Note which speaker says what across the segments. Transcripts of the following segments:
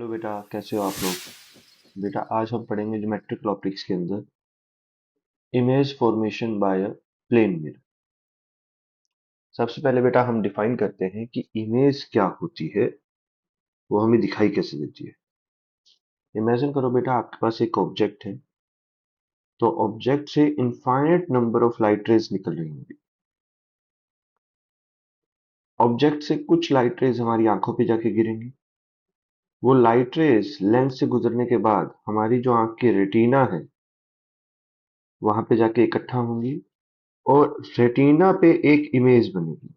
Speaker 1: बेटा, कैसे हो आप लोग? बेटा, आज हम पढ़ेंगे ज्योमेट्रिकल ऑप्टिक्स के अंदर image formation by a plane mirror. सबसे पहले बेटा हम डिफाइन करते हैं कि इमेज क्या होती है, वो हमें दिखाई कैसे देती है। इमेजिन करो बेटा, आपके पास एक ऑब्जेक्ट है, तो ऑब्जेक्ट से infinite number of light rays निकल रही होंगी। ऑब्जेक्ट से कुछ लाइट रेज हमारी आंखों पे जाके गिरेंगी। वो लाइट रेज लेंस से गुजरने के बाद हमारी जो आंख की रेटिना है वहां पे जाके इकट्ठा होंगी और रेटिना पे एक इमेज बनेगी।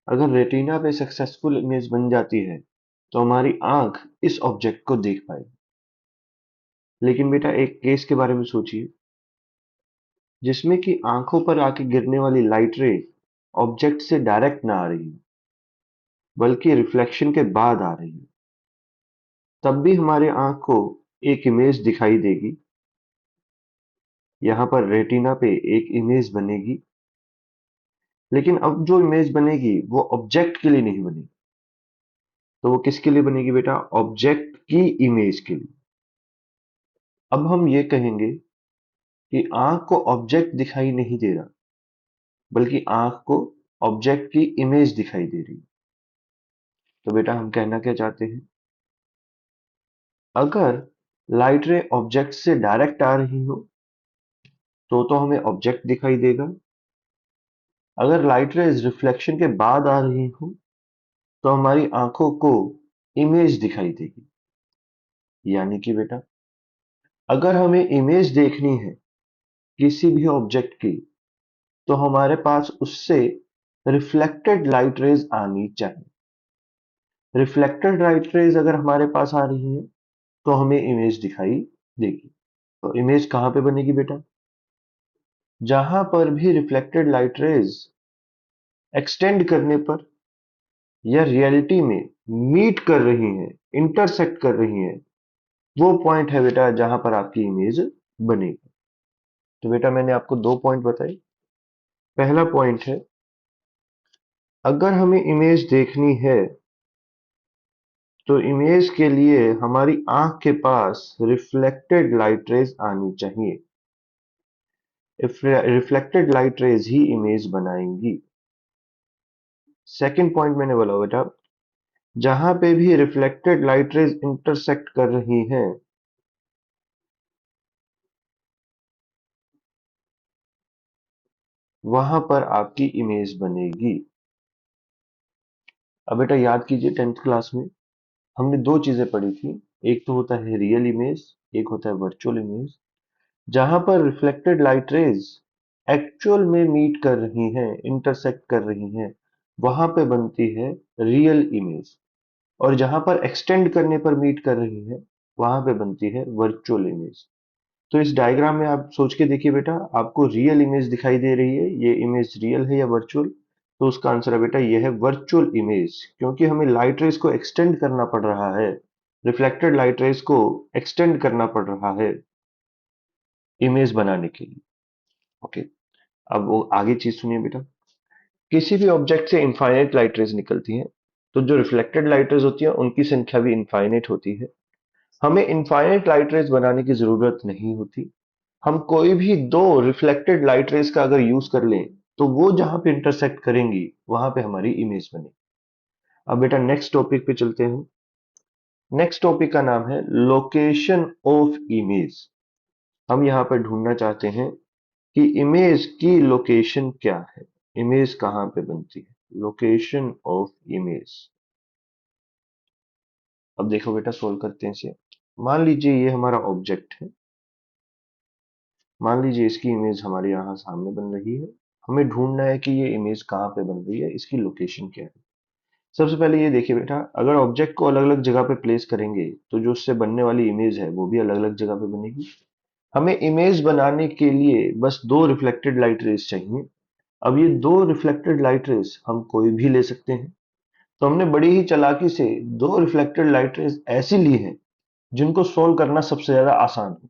Speaker 1: अगर रेटिना पे सक्सेसफुल इमेज बन जाती है तो हमारी आंख इस ऑब्जेक्ट को देख पाएगी। लेकिन बेटा, एक केस के बारे में सोचिए जिसमें कि आंखों पर आके गिरने वाली लाइट रे ऑब्जेक्ट से डायरेक्ट ना आ रही हो, बल्कि रिफ्लेक्शन के बाद आ रही है। तब भी हमारे आंख को एक इमेज दिखाई देगी। यहाँ पर रेटिना पे एक इमेज बनेगी, लेकिन अब जो इमेज बनेगी वो ऑब्जेक्ट के लिए नहीं बनेगी। तो वो किसके लिए बनेगी बेटा? ऑब्जेक्ट की इमेज के लिए। अब हम ये कहेंगे कि आंख को ऑब्जेक्ट दिखाई नहीं दे रहा, बल्कि आंख को ऑब्जेक्ट की इमेज दिखाई दे रही है। तो बेटा, हम कहना क्या चाहते हैं? अगर लाइट रे ऑब्जेक्ट से डायरेक्ट आ रही हो तो हमें ऑब्जेक्ट दिखाई देगा। अगर लाइट रेज रिफ्लेक्शन के बाद आ रही हो तो हमारी आंखों को इमेज दिखाई देगी। यानी कि बेटा, अगर हमें इमेज देखनी है किसी भी ऑब्जेक्ट की, तो हमारे पास उससे रिफ्लेक्टेड लाइट रेज आनी चाहिए। रिफ्लेक्टेड लाइट रेज अगर हमारे पास आ रही है तो हमें इमेज दिखाई देगी। तो इमेज कहां पे बनेगी बेटा? जहां पर भी रिफ्लेक्टेड लाइट रेज एक्सटेंड करने पर या रियलिटी में मीट कर रही हैं, इंटरसेक्ट कर रही हैं, वो पॉइंट है बेटा जहां पर आपकी इमेज बनेगी। तो बेटा, मैंने आपको दो पॉइंट बताए। पहला पॉइंट है, अगर हमें इमेज देखनी है तो इमेज के लिए हमारी आंख के पास रिफ्लेक्टेड लाइट रेज आनी चाहिए। रिफ्लेक्टेड लाइट रेज ही इमेज बनाएंगी। सेकंड पॉइंट मैंने बोला बेटा, जहां पे भी रिफ्लेक्टेड लाइट रेज इंटरसेक्ट कर रही हैं, वहां पर आपकी इमेज बनेगी। अब बेटा याद कीजिए, 10th क्लास में हमने दो चीजें पढ़ी थी। एक तो होता है रियल इमेज, एक होता है वर्चुअल इमेज। जहां पर रिफ्लेक्टेड लाइट रेज एक्चुअल में मीट कर रही हैं, इंटरसेक्ट कर रही हैं, वहां पे बनती है रियल इमेज। और जहां पर एक्सटेंड करने पर मीट कर रही है, वहां पे बनती है वर्चुअल इमेज। तो इस डायग्राम में आप सोच के देखिए बेटा, आपको रियल इमेज दिखाई दे रही है, ये इमेज रियल है या वर्चुअल? तो उसका आंसर है बेटा, यह है वर्चुअल इमेज, क्योंकि हमें लाइट रेज को एक्सटेंड करना पड़ रहा है। रिफ्लेक्टेड लाइट रेज को एक्सटेंड करना पड़ रहा है इमेज बनाने के लिए। ओके, अब वो आगे चीज सुनिए बेटा। किसी भी ऑब्जेक्ट से इनफाइनाइट लाइट रेज निकलती हैं, तो जो रिफ्लेक्टेड लाइट रेज होती है उनकी संख्या भी इनफाइनाइट होती है। हमें इनफाइनाइट लाइट रेज बनाने की जरूरत नहीं होती। हम कोई भी दो रिफ्लेक्टेड लाइट रेज का अगर यूज कर लें तो वो जहां पे इंटरसेक्ट करेंगी वहां पे हमारी इमेज बनेगी। अब बेटा नेक्स्ट टॉपिक पे चलते हैं। नेक्स्ट टॉपिक का नाम है लोकेशन ऑफ इमेज। हम यहाँ पर ढूंढना चाहते हैं कि इमेज की लोकेशन क्या है, इमेज कहाँ पे बनती है, लोकेशन ऑफ इमेज। अब देखो बेटा, सोल्व करते हैं इसे। मान लीजिए ये हमारा ऑब्जेक्ट है। मान लीजिए इसकी इमेज हमारे यहाँ सामने बन रही है। हमें ढूंढना है कि ये इमेज कहाँ पे बन रही है, इसकी लोकेशन क्या है। सबसे पहले ये देखिए बेटा, अगर ऑब्जेक्ट को अलग अलग जगह पे प्लेस करेंगे तो जो उससे बनने वाली इमेज है वो भी अलग अलग जगह पे बनेगी। हमें इमेज बनाने के लिए बस दो रिफ्लेक्टेड लाइट रेज चाहिए। अब ये दो रिफ्लेक्टेड लाइट रेज हम कोई भी ले सकते हैं। तो हमने बड़ी ही चालाकी से दो रिफ्लेक्टेड लाइट रेज ऐसी ली हैं जिनको सोल्व करना सबसे ज्यादा आसान है।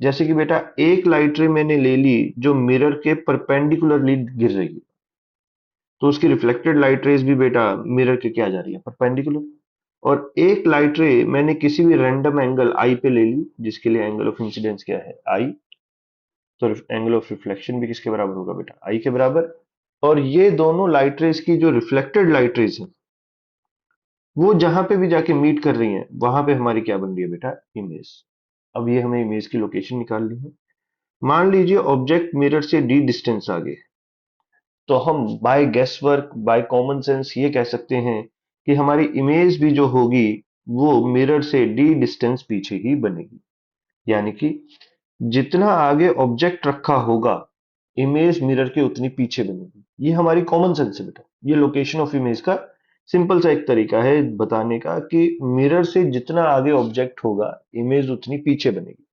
Speaker 1: जैसे कि बेटा, एक लाइट रे मैंने ले ली जो मिरर के परपेंडिकुलरली गिर रही है, तो उसकी रिफ्लेक्टेड लाइट रेज भी बेटा मिरर के क्या जा रही है, परपेंडिकुलर। और एक लाइट रे मैंने किसी भी रैंडम एंगल आई पे ले ली, जिसके लिए एंगल ऑफ इंसिडेंस क्या है आई, तो एंगल ऑफ रिफ्लेक्शन भी किसके बराबर होगा बेटा आई के बराबर। और ये दोनों लाइट रेज की जो रिफ्लेक्टेड लाइट रेज है वो जहां पे भी जाके मीट कर रही हैं वहां पे हमारी क्या बन रही है बेटा इमेज। अब ये हमें इमेज की लोकेशन निकालनी है। मान लीजिए ऑब्जेक्ट मिरर से डी डिस्टेंस आगे, तो हम by guess work by common sense ये कह सकते हैं कि हमारी इमेज भी जो होगी वो मिरर से डी डिस्टेंस पीछे ही बनेगी। यानी कि जितना आगे ऑब्जेक्ट रखा होगा इमेज मिरर के उतनी पीछे बनेगी। ये हमारी कॉमन सेंस है बेटा। ये लोकेशन ऑफ इमेज का सिंपल सा एक तरीका है बताने का कि मिरर से जितना आगे ऑब्जेक्ट होगा इमेज उतनी पीछे बनेगी।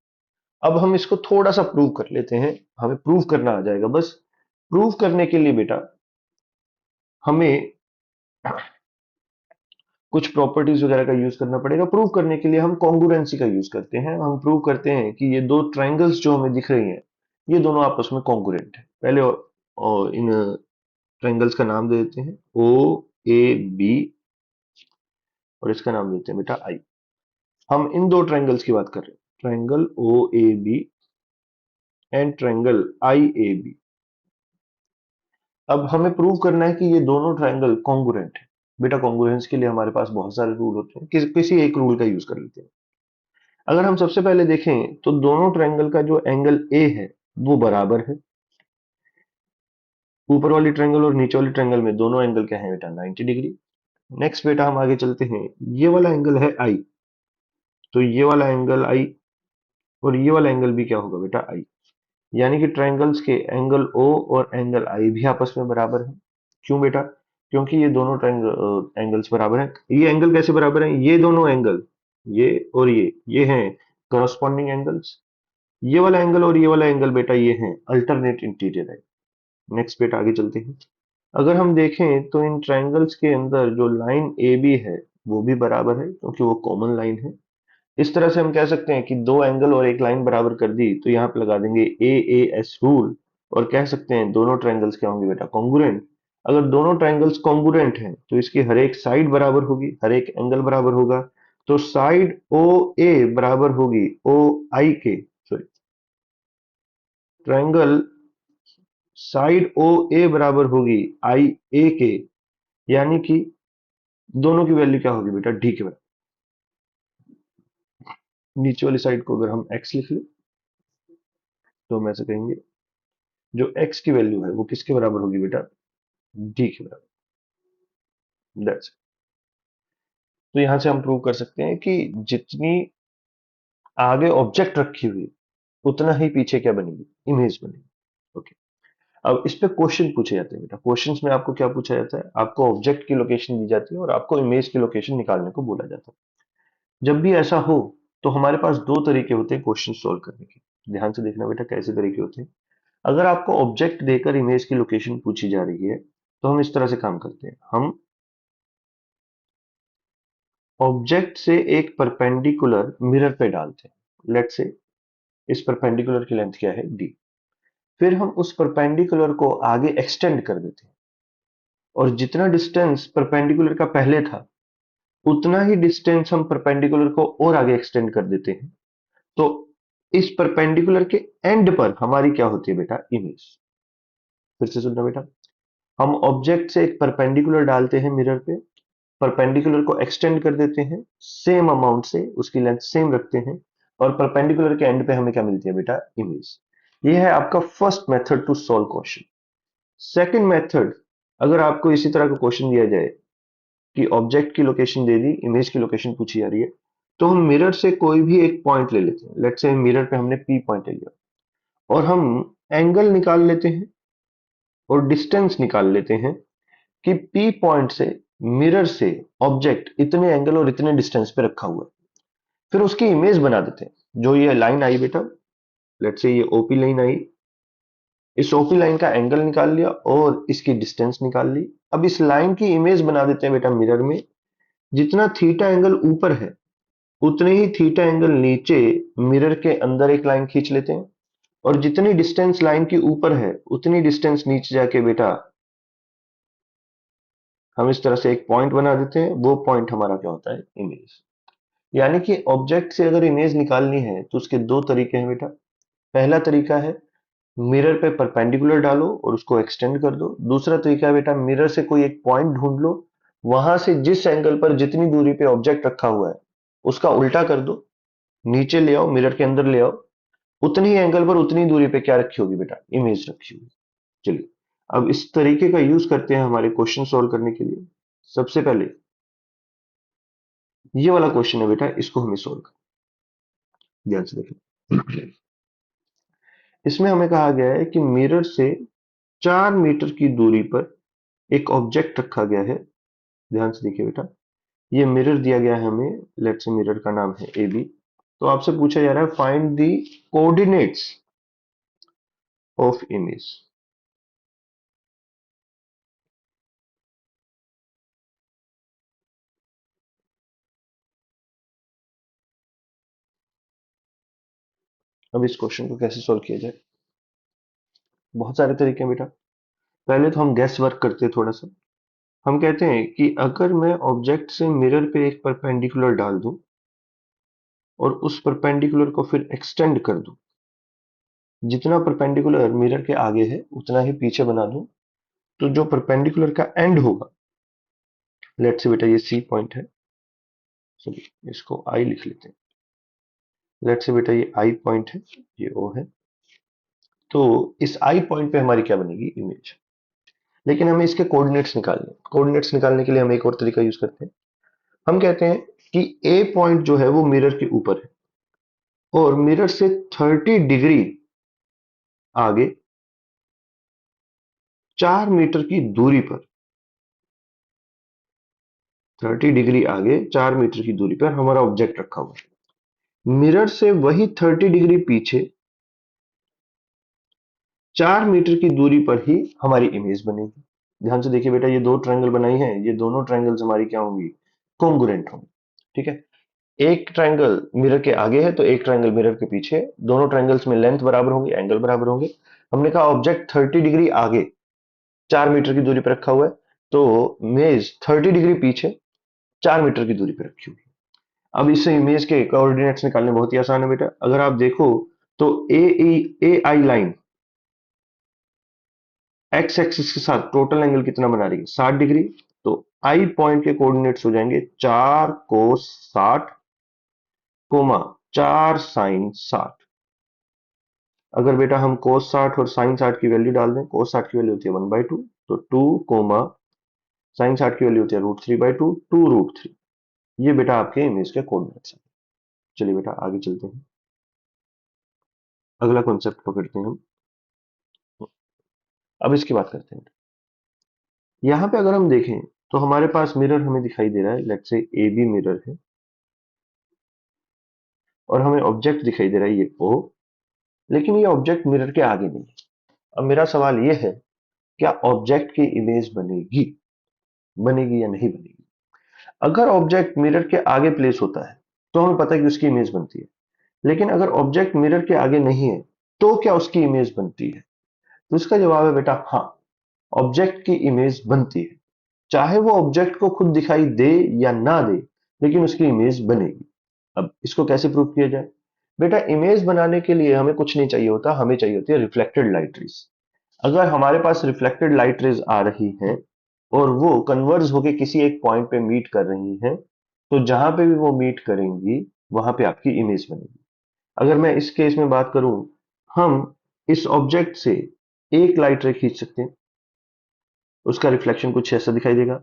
Speaker 1: अब हम इसको थोड़ा सा प्रूव कर लेते हैं। हमें प्रूव करना आ जाएगा। बस प्रूव करने के लिए बेटा हमें कुछ प्रॉपर्टीज वगैरह का यूज करना पड़ेगा। प्रूव करने के लिए हम कॉन्ग्रुएंसी का यूज करते हैं। हम प्रूव करते हैं कि ये दो ट्रायंगल्स जो हमें दिख रही हैं ये दोनों आपस में कॉन्ग्रुएंट है। पहले और इन ट्रायंगल्स का नाम दे देते हैं ओ ए बी और इसका नाम देते हैं बेटा आई। हम इन दो ट्रायंगल्स की बात कर रहे हैं, triangle O A B and triangle I A B. अब हमें प्रूव करना है कि ये दोनों ट्रायंगल कॉन्ग्रुएंट है। बेटा कॉन्ग्रुएंस के लिए हमारे पास बहुत सारे रूल होते हैं, किसी एक रूल का यूज कर लेते हैं। अगर हम सबसे पहले देखें तो दोनों ट्रायंगल का जो एंगल ए है वो बराबर है। ऊपर वाली ट्रायंगल और नीचे वाली ट्रायंगल में दोनों एंगल क्या है बेटा 90 डिग्री। नेक्स्ट बेटा हम आगे चलते हैं। ये वाला एंगल है आई, तो ये वाला एंगल आई और ये वाला एंगल भी क्या होगा बेटा आई। यानी कि ट्रायंगल्स के एंगल ओ और एंगल आई भी आपस में बराबर है। क्यों बेटा? क्योंकि ये दोनों ट्रायंगल एंगल्स बराबर हैं। ये एंगल कैसे बराबर हैं? ये दोनों एंगल ये और ये हैं करस्पॉन्डिंग एंगल्स। ये वाला एंगल और ये वाला एंगल बेटा ये हैं अल्टरनेट इंटीरियर है। नेक्स्ट बेटा आगे चलते हैं। अगर हम देखें तो इन ट्रायंगल्स के अंदर जो लाइन ए बी है वो भी बराबर है क्योंकि वो कॉमन लाइन है। इस तरह से हम कह सकते हैं कि दो एंगल और एक लाइन बराबर कर दी तो यहाँ पे लगा देंगे ए ए एस रूल और कह सकते हैं दोनों ट्रायंगल्स क्या होंगे बेटा कॉन्ग्रुएंट। अगर दोनों ट्रायंगल्स कॉन्ग्रुएंट हैं तो इसकी हर एक साइड बराबर होगी, हर एक एंगल बराबर होगा। तो साइड ओ ए बराबर होगी ओ आई के, सॉरी ट्रायंगल साइड ओ ए बराबर होगी आई ए के। यानी कि दोनों की वैल्यू क्या होगी बेटा डी के बराबर। नीचे वाली साइड को अगर हम एक्स लिख लें तो हम ऐसे कहेंगे जो एक्स की वैल्यू है वो किसके बराबर होगी बेटा डी के बराबर। दैट्स। तो यहां से हम प्रूव कर सकते हैं कि जितनी आगे ऑब्जेक्ट रखी हुई उतना ही पीछे क्या बनेगी इमेज बनेगी। ओके। अब इस पे क्वेश्चन पूछे जाते हैं बेटा। क्वेश्चंस में आपको क्या पूछा जाता है? आपको ऑब्जेक्ट की लोकेशन दी जाती है और आपको इमेज की लोकेशन निकालने को बोला जाता है। जब भी ऐसा हो तो हमारे पास दो तरीके होते हैं क्वेश्चन सॉल्व करने के। ध्यान से देखना बेटा कैसे तरीके होते हैं। अगर आपको ऑब्जेक्ट देकर इमेज की लोकेशन पूछी जा रही है तो हम इस तरह से काम करते हैं। हम ऑब्जेक्ट से एक परपेंडिकुलर मिरर पे डालते हैं। लेट्स से इस परपेंडिकुलर की लेंथ क्या है डी। फिर हम उस परपेंडिकुलर को आगे एक्सटेंड कर देते हैं और जितना डिस्टेंस परपेंडिकुलर का पहले था उतना ही डिस्टेंस हम परपेंडिकुलर को और आगे एक्सटेंड कर देते हैं। तो इस परपेंडिकुलर के एंड पर हमारी क्या होती है बेटा इमेज। फिर से सुनना बेटा। हम ऑब्जेक्ट से एक परपेंडिकुलर डालते हैं मिरर पे, परपेंडिकुलर को एक्सटेंड कर देते हैं सेम अमाउंट से, उसकी लेंथ सेम रखते हैं और परपेंडिकुलर के एंड पे हमें क्या मिलती है बेटा इमेज। ये है आपका first method to solve question. Second method, अगर आपको इसी तरह का क्वेश्चन दिया जाए कि ऑब्जेक्ट की लोकेशन दे दी इमेज की लोकेशन पूछी जा रही है तो हम मिरर से कोई भी एक पॉइंट ले लेते हैं। लेट्स से मिरर पे हमने पी पॉइंट ले लिया और हम एंगल निकाल लेते हैं और डिस्टेंस निकाल लेते हैं कि पी पॉइंट से मिरर से ऑब्जेक्ट इतने एंगल और इतने डिस्टेंस पे रखा हुआ है। फिर उसकी इमेज बना देते हैं। जो ये लाइन आई बेटा, लेट्स से ये ओपी लाइन आई, इस ओपी लाइन का एंगल निकाल लिया और इसकी डिस्टेंस निकाल ली। अब इस लाइन की इमेज बना देते हैं बेटा मिरर में। जितना थीटा एंगल ऊपर है उतने ही थीटा एंगल नीचे मिरर के अंदर एक लाइन खींच लेते हैं और जितनी डिस्टेंस लाइन की ऊपर है उतनी डिस्टेंस नीचे जाके बेटा हम इस तरह से एक पॉइंट बना देते हैं, वो पॉइंट हमारा क्या होता है, इमेज। यानी कि ऑब्जेक्ट से अगर इमेज निकालनी है तो उसके दो तरीके हैं बेटा। पहला तरीका है मिरर पे परपेंडिकुलर डालो और उसको एक्सटेंड कर दो। दूसरा तरीका है बेटा मिरर से कोई एक पॉइंट ढूंढ लो, वहां से जिस एंगल पर जितनी दूरी पे ऑब्जेक्ट रखा हुआ है उसका उल्टा कर दो, नीचे ले आओ, मिरर के अंदर ले आओ, उतनी एंगल पर उतनी दूरी पे क्या रखी होगी बेटा, इमेज रखी होगी। चलिए अब इस तरीके का यूज करते हैं हमारे क्वेश्चन सॉल्व करने के लिए। सबसे पहले ये वाला क्वेश्चन है बेटा, इसको हमें सोल्व करना है। ध्यान से देखें, इसमें हमें कहा गया है कि मिरर से 4 मीटर की दूरी पर एक ऑब्जेक्ट रखा गया है। ध्यान से देखिए बेटा, ये मिरर दिया गया है हमें, लेट्स से मिरर का नाम है ए बी। तो आपसे पूछा जा रहा है find the coordinates of image. अब इस क्वेश्चन को कैसे सॉल्व किया जाए, बहुत सारे तरीके हैं बेटा। पहले तो हम गैस वर्क करते हैं थोड़ा सा। हम कहते हैं कि अगर मैं ऑब्जेक्ट से मिरर पे एक परपेंडिकुलर डाल दूं और उस परपेंडिकुलर को फिर एक्सटेंड कर दूं, जितना परपेंडिकुलर मिरर के आगे है उतना ही पीछे बना दूं, तो जो परपेंडिकुलर का एंड होगा, लेट्स से बेटा ये सी पॉइंट है, चलिए इसको आई लिख लेते हैं। लेट्स से बेटा ये आई पॉइंट है, ये ओ है। तो इस आई पॉइंट पे हमारी क्या बनेगी, इमेज। लेकिन हमें इसके कोऑर्डिनेट्स निकालने, कोऑर्डिनेट्स निकालने के लिए हम एक और तरीका यूज करते हैं। हम कहते हैं कि ए पॉइंट जो है वो मिरर के ऊपर है और मिरर से 30 डिग्री आगे 4 मीटर की दूरी पर, 30 डिग्री आगे 4 मीटर की दूरी पर हमारा ऑब्जेक्ट रखा हुआ है। मिरर से वही 30 डिग्री पीछे 4 मीटर की दूरी पर ही हमारी इमेज बनेगी। ध्यान से देखिए बेटा, ये दो ट्रायंगल बनाई हैं, ये दोनों ट्रायंगल्स हमारी क्या होंगी, कॉन्ग्रुएंट होंगी। ठीक है, एक ट्रायंगल मिरर के आगे है तो एक ट्रायंगल मिरर के पीछे है, दोनों ट्रायंगल्स में लेंथ बराबर होंगे, एंगल बराबर होंगे। हमने कहा ऑब्जेक्ट 30 डिग्री आगे 4 मीटर की दूरी पर रखा हुआ है, तो इमेज 30 डिग्री पीछे 4 मीटर की दूरी पर रखी हुई है। अब इससे इमेज के कोऑर्डिनेट्स निकालने बहुत ही आसान है बेटा। अगर आप देखो तो ए आई लाइन एक्स एक्सिस के साथ टोटल एंगल कितना बना रही है, 60 डिग्री। तो आई पॉइंट के कोऑर्डिनेट्स हो जाएंगे 4 cos 60 कोमा 4 sin 60। अगर बेटा हम cos 60 और sin 60 की वैल्यू डाल दें, cos 60 की वैल्यू होती है 1/2, तो 2 कोमा sin 60 की वैल्यू होती है √3/2, 2√3। ये बेटा आपके इमेज के कोऑर्डिनेट्स हैं। चलिए बेटा आगे चलते हैं, अगला कॉन्सेप्ट पकड़ते हैं हम। अब इसकी बात करते हैं। यहाँ पे अगर हम देखें तो हमारे पास मिरर हमें दिखाई दे रहा है, let's say A B mirror है, और हमें ऑब्जेक्ट दिखाई दे रहा है ये ओ। लेकिन ये ऑब्जेक्ट मिरर के आगे नहीं है। अब मेरा सवाल ये है, क्या ऑब्जेक्ट की इमेज बनेगी, बनेगी या नहीं बनेगी। अगर ऑब्जेक्ट मिरर के आगे प्लेस होता है तो हमें पता है कि उसकी इमेज बनती है। लेकिन अगर ऑब्जेक्ट मिरर के आगे नहीं है तो क्या उसकी इमेज बनती है। तो इसका जवाब है बेटा हाँ, ऑब्जेक्ट की इमेज बनती है। चाहे वो ऑब्जेक्ट को खुद दिखाई दे या ना दे, लेकिन उसकी इमेज बनेगी। अब इसको कैसे प्रूव किया जाए। बेटा इमेज बनाने के लिए हमें कुछ नहीं चाहिए होता, हमें चाहिए होती है रिफ्लेक्टेड लाइट रेज। अगर हमारे पास रिफ्लेक्टेड लाइट रेज आ रही हैं और वो कन्वर्ज होके किसी एक पॉइंट पे मीट कर रही हैं, तो जहां पे भी वो मीट करेंगी वहां पे आपकी इमेज बनेगी। अगर मैं इस केस में बात करूं, हम इस ऑब्जेक्ट से एक लाइट रे खींच सकते हैं, उसका रिफ्लेक्शन कुछ ऐसा दिखाई देगा।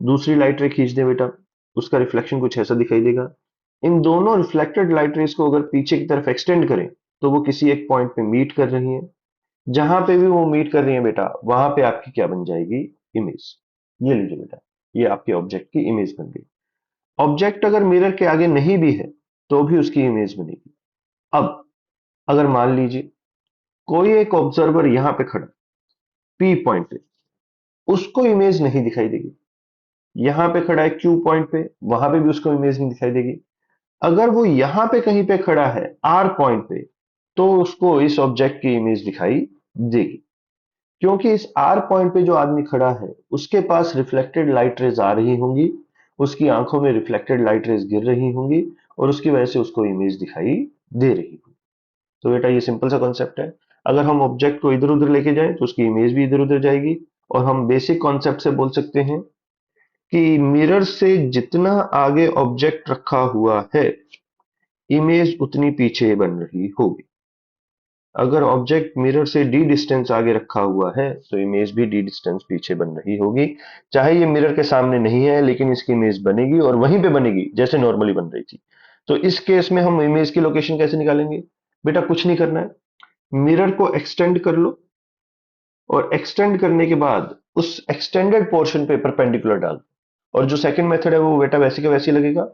Speaker 1: दूसरी लाइट रे खींच दें बेटा, उसका रिफ्लेक्शन कुछ ऐसा दिखाई देगा। इन दोनों रिफ्लेक्टेड लाइट रेज को अगर पीछे की तरफ एक्सटेंड करें तो वो किसी एक पॉइंट पे मीट कर रही हैं। जहां पे भी वो मीट कर रही है बेटा, वहां पे आपकी क्या बन जाएगी, इमेज। ये लीजिए बेटा, ये आपके ऑब्जेक्ट की इमेज बन गई। ऑब्जेक्ट अगर मिरर के आगे नहीं भी है तो भी उसकी इमेज बनेगी। अब अगर मान लीजिए कोई एक ऑब्जर्वर यहां पे खड़ा पी पॉइंट पे, उसको इमेज नहीं दिखाई देगी। यहां पे खड़ा है क्यू पॉइंट पे, वहां पे भी उसको इमेज नहीं दिखाई देगी। अगर वो यहां पे कहीं पे खड़ा है आर पॉइंट पे, तो उसको इस ऑब्जेक्ट की इमेज दिखाई देगी। क्योंकि इस आर पॉइंट पे जो आदमी खड़ा है उसके पास रिफ्लेक्टेड लाइट रेज आ रही होंगी, उसकी आंखों में रिफ्लेक्टेड लाइट रेज गिर रही होंगी और उसकी वजह से उसको इमेज दिखाई दे रही होगी। तो बेटा ये सिंपल सा कॉन्सेप्ट है। अगर हम ऑब्जेक्ट को इधर उधर लेके जाएं तो उसकी इमेज भी इधर उधर जाएगी। और हम बेसिक कॉन्सेप्ट से बोल सकते हैं कि मिरर से जितना आगे ऑब्जेक्ट रखा हुआ है इमेज उतनी पीछे बन रही होगी। अगर ऑब्जेक्ट मिरर से डी डिस्टेंस आगे रखा हुआ है तो इमेज भी डी डिस्टेंस पीछे बन रही होगी। चाहे ये मिरर के सामने नहीं है लेकिन इसकी इमेज बनेगी और वहीं पे बनेगी जैसे नॉर्मली बन रही थी। तो इस केस में हम इमेज की लोकेशन कैसे निकालेंगे? बेटा कुछ नहीं करना है, मिरर को एक्सटेंड कर लो और एक्सटेंड करने के बाद उस एक्सटेंडेड पोर्शन पे परपेंडिकुलर डाल दो। और जो सेकंड मेथड है वो बेटा वैसे का वैसे ही लगेगा।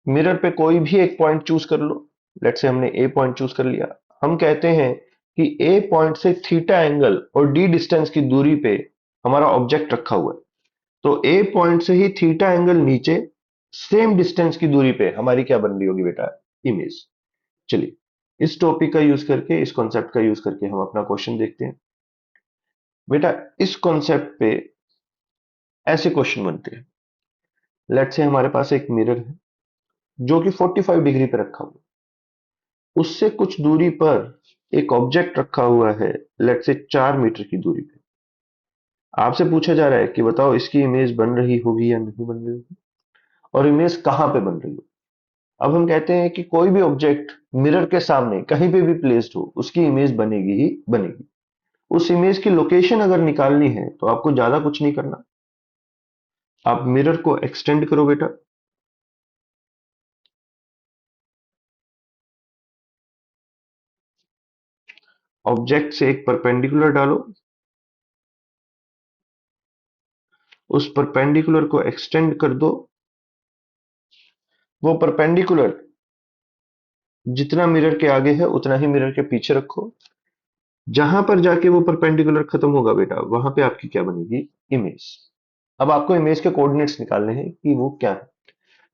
Speaker 1: मिरर पे कोई भी एक पॉइंट चूज कर लो। लेट्स से हमने ए पॉइंट चूज कर लिया। हम कहते हैं कि ए पॉइंट से थीटा एंगल और डी डिस्टेंस की दूरी पे हमारा ऑब्जेक्ट रखा हुआ है। तो ए पॉइंट से ही थीटा एंगल नीचे सेम डिस्टेंस की दूरी पे हमारी क्या बन रही होगी बेटा? इमेज। चलिए इस टॉपिक का यूज करके, इस कॉन्सेप्ट का यूज करके हम अपना क्वेश्चन देखते हैं। बेटा इस कॉन्सेप्ट पे ऐसे क्वेश्चन बनते हैं। लेट्स से हमारे पास एक मिरर है जो कि 45 डिग्री पे रखा हुआ है। उससे कुछ दूरी पर एक ऑब्जेक्ट रखा हुआ है, लेट्स से 4 मीटर की दूरी पे। आपसे पूछा जा रहा है कि बताओ इसकी इमेज बन रही होगी या नहीं बन रही होगी, और इमेज कहाँ पे बन रही होगी। अब हम कहते हैं कि कोई भी ऑब्जेक्ट मिरर के सामने कहीं पे भी प्लेस्ड हो उसकी इमेज बनेगी ही बनेगी। उस इमेज की लोकेशन अगर निकालनी है तो आपको ज्यादा कुछ नहीं करना। आप मिरर को एक्सटेंड करो बेटा। ऑब्जेक्ट से एक परपेंडिकुलर डालो। उस परपेंडिकुलर को एक्सटेंड कर दो। वो परपेंडिकुलर जितना मिरर के आगे है उतना ही मिरर के पीछे रखो। जहां पर जाके वो परपेंडिकुलर खत्म होगा बेटा वहां पे आपकी क्या बनेगी? इमेज। अब आपको इमेज के कोऑर्डिनेट्स निकालने हैं कि वो क्या है।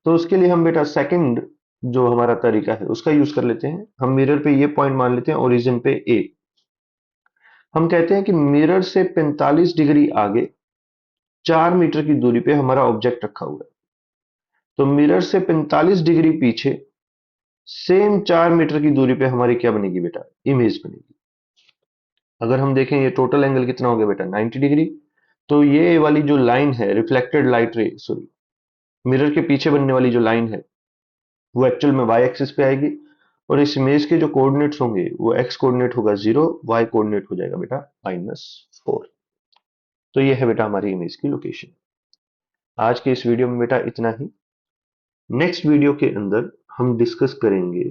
Speaker 1: तो उसके लिए हम बेटा सेकंड जो हमारा तरीका है उसका यूज कर लेते हैं। हम मिरर पे ये पॉइंट मान लेते हैं ओरिजिन पे ए। हम कहते हैं कि मिरर से 45 डिग्री आगे 4 मीटर की दूरी पे हमारा ऑब्जेक्ट रखा हुआ है। तो मिरर से 45 डिग्री पीछे सेम 4 मीटर की दूरी पे हमारी क्या बनेगी बेटा? इमेज बनेगी। अगर हम देखें ये टोटल एंगल कितना हो गया बेटा? 90 डिग्री। तो ये वाली जो लाइन है रिफ्लेक्टेड लाइट रे, सॉरी, मिरर के पीछे बनने वाली जो लाइन है वो एक्चुअल में वाई एक्सिस पे आएगी। और इस इमेज के जो कोऑर्डिनेट्स होंगे वो एक्स कोऑर्डिनेट होगा 0, वाई कोऑर्डिनेट हो जाएगा बेटा -4। तो ये है बेटा हमारी इमेज की लोकेशन। आज के इस वीडियो में बेटा इतना ही। नेक्स्ट वीडियो के अंदर हम डिस्कस करेंगे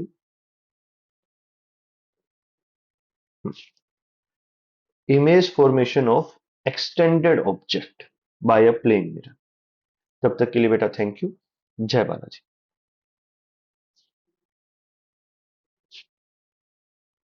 Speaker 1: image formation of extended object by a plane mirror. तब तक के लिए बेटा थैंक यू। जय बालाजी।